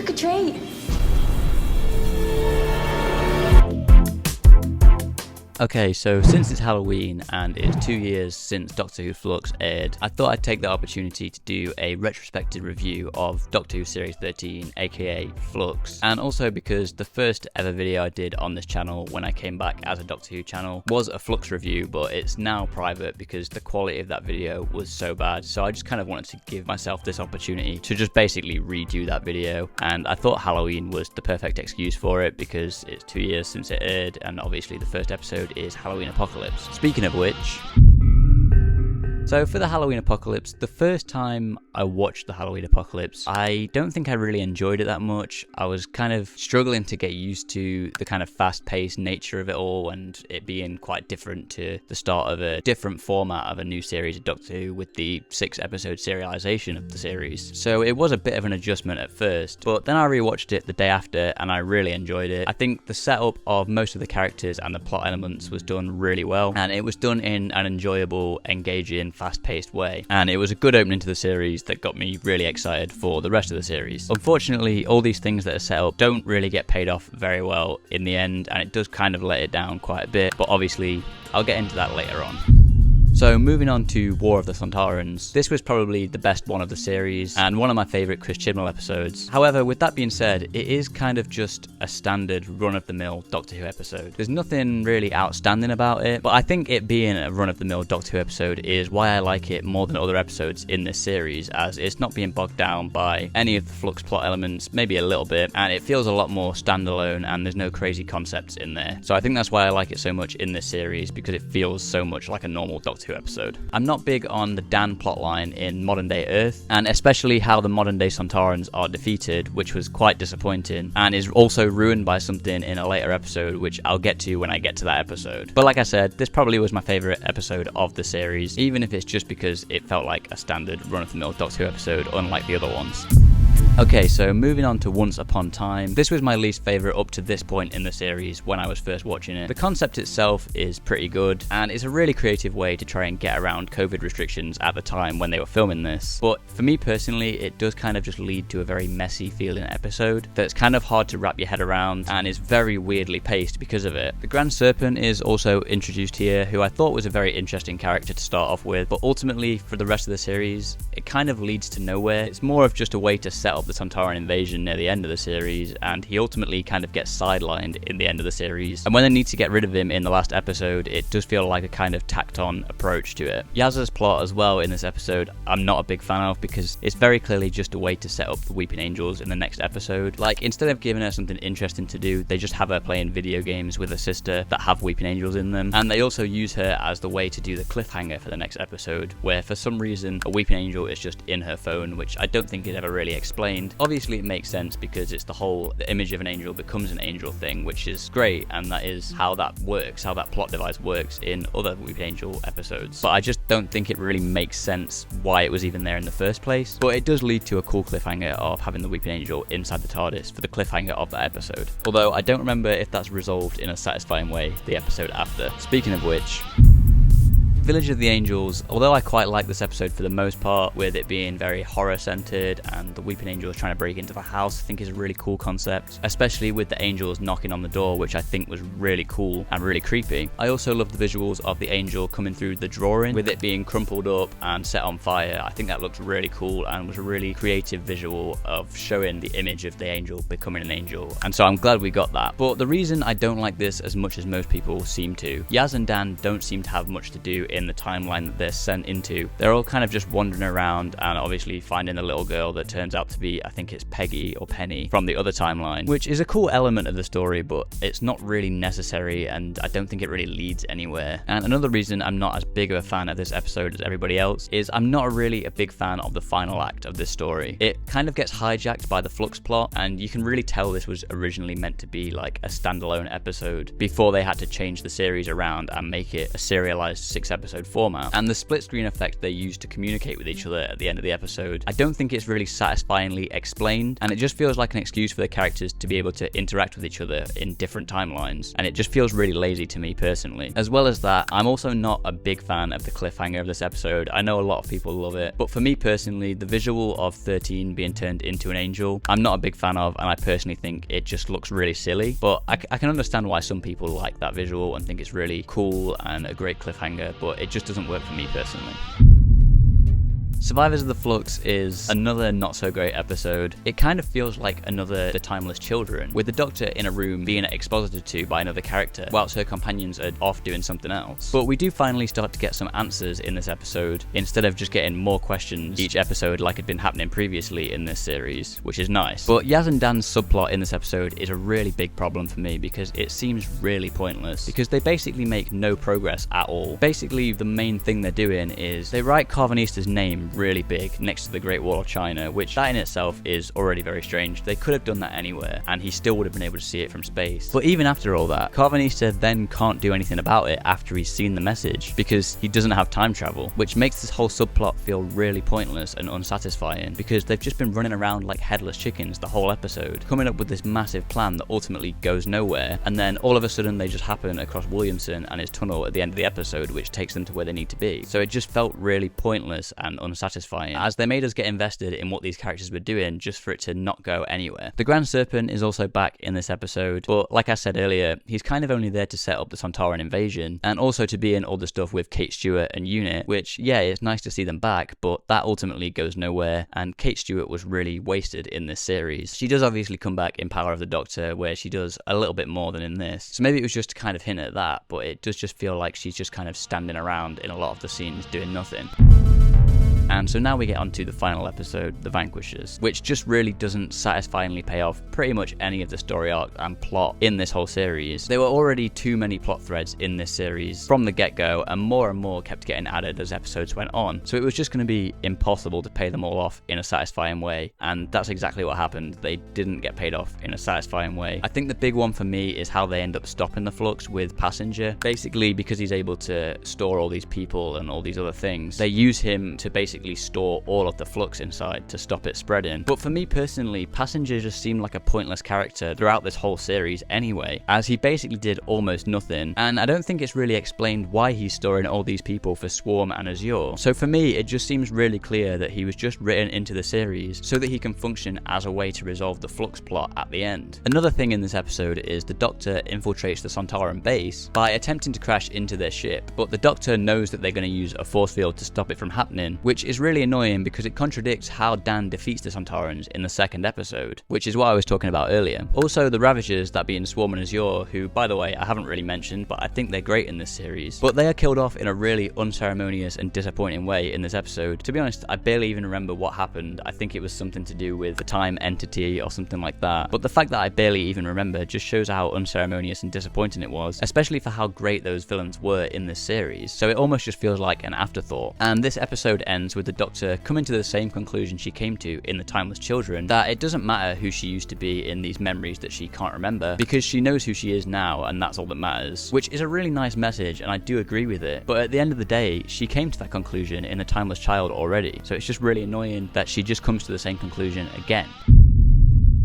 Trick or treat. Okay, so since it's Halloween and it's 2 years since Doctor Who Flux aired, I thought I'd take the opportunity to do a retrospective review of Doctor Who Series 13, aka Flux, and also because the first ever video I did on this channel when I came back as a Doctor Who channel was a Flux review, but it's now private because the quality of that video was so bad, so I just kind of wanted to give myself this opportunity to just basically redo that video, and I thought Halloween was the perfect excuse for it because it's 2 years since it aired, and obviously the first episode is Halloween Apocalypse. Speaking of which, so for the Halloween Apocalypse, the first time I watched the Halloween Apocalypse, I don't think I really enjoyed it that much. I was kind of struggling to get used to the kind of fast-paced nature of it all and it being quite different to the start of a different format of a new series of Doctor Who with the 6-episode serialization of the series. So it was a bit of an adjustment at first, but then I rewatched it the day after and I really enjoyed it. I think the setup of most of the characters and the plot elements was done really well, and it was done in an enjoyable, engaging, fast-paced way, and it was a good opening to the series that got me really excited for the rest of the series. Unfortunately, all these things that are set up don't really get paid off very well in the end, and it does kind of let it down quite a bit, but obviously I'll get into that later on. So moving on to War of the Sontarans, this was probably the best one of the series and one of my favourite Chris Chibnall episodes. However, with that being said, it is kind of just a standard run-of-the-mill Doctor Who episode. There's nothing really outstanding about it, but I think it being a run-of-the-mill Doctor Who episode is why I like it more than other episodes in this series, as it's not being bogged down by any of the Flux plot elements, maybe a little bit, and it feels a lot more standalone and there's no crazy concepts in there. So I think that's why I like it so much in this series, because it feels so much like a normal Doctor Who episode. I'm not big on the Dan plotline in modern day Earth, and especially how the modern day Sontarans are defeated, which was quite disappointing and is also ruined by something in a later episode which I'll get to when I get to that episode. But like I said, this probably was my favourite episode of the series, even if it's just because it felt like a standard run-of-the-mill Doctor Who episode unlike the other ones. Okay, so moving on to Once Upon Time. This was my least favourite up to this point in the series when I was first watching it. The concept itself is pretty good, and it's a really creative way to try and get around COVID restrictions at the time when they were filming this. But for me personally, it does kind of just lead to a very messy feeling episode that's kind of hard to wrap your head around and is very weirdly paced because of it. The Grand Serpent is also introduced here, who I thought was a very interesting character to start off with, but ultimately for the rest of the series, it kind of leads to nowhere. It's more of just a way to set up the Sontaran invasion near the end of the series, and he ultimately kind of gets sidelined in the end of the series, and when they need to get rid of him in the last episode, it does feel like a kind of tacked on approach to it. Yaz's plot as well in this episode I'm not a big fan of, because it's very clearly just a way to set up the Weeping Angels in the next episode. Like, instead of giving her something interesting to do, they just have her playing video games with her sister that have Weeping Angels in them, and they also use her as the way to do the cliffhanger for the next episode, where for some reason a Weeping Angel is just in her phone, which I don't think is ever really explained. Obviously it makes sense because it's the image of an angel becomes an angel thing, which is great, and that is how that works, how that plot device works in other Weeping Angel episodes. But I just don't think it really makes sense why it was even there in the first place. But it does lead to a cool cliffhanger of having the Weeping Angel inside the TARDIS for the cliffhanger of that episode. Although I don't remember if that's resolved in a satisfying way the episode after. Speaking of which, Village of the Angels, although I quite like this episode for the most part, with it being very horror-centered and the Weeping Angels trying to break into the house, I think is a really cool concept, especially with the angels knocking on the door, which I think was really cool and really creepy. I also love the visuals of the angel coming through the drawing, with it being crumpled up and set on fire. I think that looked really cool and was a really creative visual of showing the image of the angel becoming an angel, and so I'm glad we got that. But the reason I don't like this as much as most people seem to, Yaz and Dan don't seem to have much to do in the timeline that they're sent into. They're all kind of just wandering around and obviously finding a little girl that turns out to be, I think it's Peggy or Penny from the other timeline, which is a cool element of the story, but it's not really necessary and I don't think it really leads anywhere. And another reason I'm not as big of a fan of this episode as everybody else is I'm not really a big fan of the final act of this story. It kind of gets hijacked by the Flux plot, and you can really tell this was originally meant to be like a standalone episode before they had to change the series around and make it a serialized 6 episode format. And the split screen effect they use to communicate with each other at the end of the episode, I don't think it's really satisfyingly explained, and it just feels like an excuse for the characters to be able to interact with each other in different timelines, and it just feels really lazy to me personally. As well as that, I'm also not a big fan of the cliffhanger of this episode. I know a lot of people love it, but for me personally, the visual of 13 being turned into an angel, I'm not a big fan of, and I personally think it just looks really silly. But I can understand why some people like that visual and think it's really cool and a great cliffhanger, but it just doesn't work for me personally. Survivors of the Flux is another not so great episode. It kind of feels like another The Timeless Children, with the Doctor in a room being exposited to by another character, whilst her companions are off doing something else. But we do finally start to get some answers in this episode, instead of just getting more questions each episode like had been happening previously in this series, which is nice. But Yaz and Dan's subplot in this episode is a really big problem for me, because it seems really pointless, because they basically make no progress at all. Basically, the main thing they're doing is they write Carvanista's name really big next to the Great Wall of China, which that in itself is already very strange. They could have done that anywhere and he still would have been able to see it from space. But even after all that, Carvanista then can't do anything about it after he's seen the message, because he doesn't have time travel, which makes this whole subplot feel really pointless and unsatisfying, because they've just been running around like headless chickens the whole episode, coming up with this massive plan that ultimately goes nowhere, and then all of a sudden they just happen across Williamson and his tunnel at the end of the episode, which takes them to where they need to be. So it just felt really pointless and unsatisfying, as they made us get invested in what these characters were doing just for it to not go anywhere. The Grand Serpent is also back in this episode, but like I said earlier, he's kind of only there to set up the Sontaran invasion, and also to be in all the stuff with Kate Stewart and Unit, which, yeah, it's nice to see them back, but that ultimately goes nowhere, and Kate Stewart was really wasted in this series. She does obviously come back in Power of the Doctor, where she does a little bit more than in this, so maybe it was just to kind of hint at that, but it does just feel like she's just kind of standing around in a lot of the scenes doing nothing. And so now we get onto the final episode, The Vanquishers, which just really doesn't satisfyingly pay off pretty much any of the story arc and plot in this whole series. There were already too many plot threads in this series from the get-go, and more kept getting added as episodes went on. So it was just going to be impossible to pay them all off in a satisfying way, and that's exactly what happened. They didn't get paid off in a satisfying way. I think the big one for me is how they end up stopping the Flux with Passenger. Basically, because he's able to store all these people and all these other things, they use him to basically store all of the Flux inside to stop it spreading. But for me personally, Passenger just seemed like a pointless character throughout this whole series anyway, as he basically did almost nothing, and I don't think it's really explained why he's storing all these people for Swarm and Azure. So for me, it just seems really clear that he was just written into the series so that he can function as a way to resolve the Flux plot at the end. Another thing in this episode is the Doctor infiltrates the Sontaran base by attempting to crash into their ship, but the Doctor knows that they're going to use a force field to stop it from happening, which is really annoying because it contradicts how Dan defeats the Sontarans in the second episode, which is what I was talking about earlier. Also, the Ravagers, that being Swarm and Azure, who, by the way, I haven't really mentioned, but I think they're great in this series, but they are killed off in a really unceremonious and disappointing way in this episode. To be honest, I barely even remember what happened. I think it was something to do with the time entity or something like that, but the fact that I barely even remember just shows how unceremonious and disappointing it was, especially for how great those villains were in this series, so it almost just feels like an afterthought. And this episode ends with the Doctor coming to the same conclusion she came to in The Timeless Children, that it doesn't matter who she used to be in these memories that she can't remember, because she knows who she is now and that's all that matters, which is a really nice message and I do agree with it, but at the end of the day, she came to that conclusion in A Timeless Child already, so it's just really annoying that she just comes to the same conclusion again.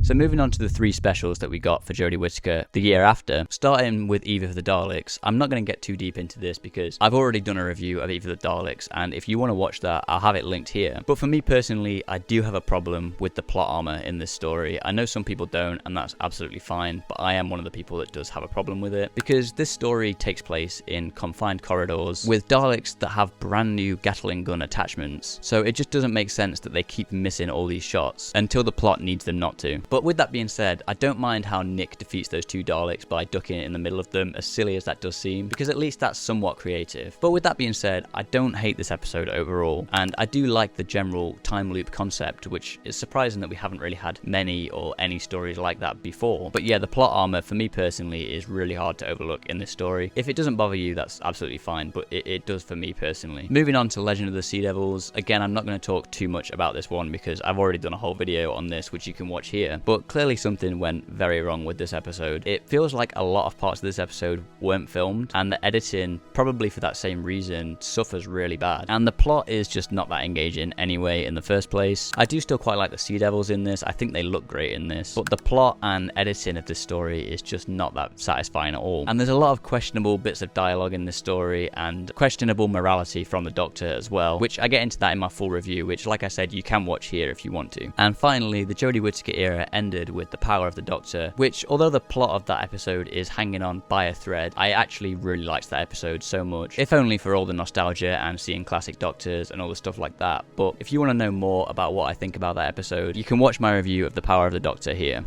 So moving on to the three specials that we got for Jodie Whittaker the year after, starting with Eve of the Daleks. I'm not going to get too deep into this because I've already done a review of Eve of the Daleks, and if you want to watch that, I'll have it linked here. But for me personally, I do have a problem with the plot armor in this story. I know some people don't, and that's absolutely fine, but I am one of the people that does have a problem with it, because this story takes place in confined corridors with Daleks that have brand new Gatling gun attachments, so it just doesn't make sense that they keep missing all these shots until the plot needs them not to. But with that being said, I don't mind how Nick defeats those two Daleks by ducking in the middle of them, as silly as that does seem, because at least that's somewhat creative. But with that being said, I don't hate this episode overall, and I do like the general time loop concept, which is surprising that we haven't really had many or any stories like that before. But yeah, the plot armor for me personally is really hard to overlook in this story. If it doesn't bother you, that's absolutely fine, but it does for me personally. Moving on to Legend of the Sea Devils, again, I'm not going to talk too much about this one because I've already done a whole video on this, which you can watch here. but clearly something went very wrong with this episode. It feels like a lot of parts of this episode weren't filmed, and the editing, probably for that same reason, suffers really bad. And the plot is just not that engaging anyway in the first place. I do still quite like the Sea Devils in this. I think they look great in this, but the plot and editing of this story is just not that satisfying at all. And there's a lot of questionable bits of dialogue in this story and questionable morality from the Doctor as well, which I get into that in my full review, which, like I said, you can watch here if you want to. And finally, the Jodie Whittaker era ended with The Power of the Doctor, which, although the plot of that episode is hanging on by a thread, I actually really liked that episode so much, if only for all the nostalgia and seeing classic Doctors and all the stuff like that. But if you want to know more about what I think about that episode, you can watch my review of The Power of the Doctor here.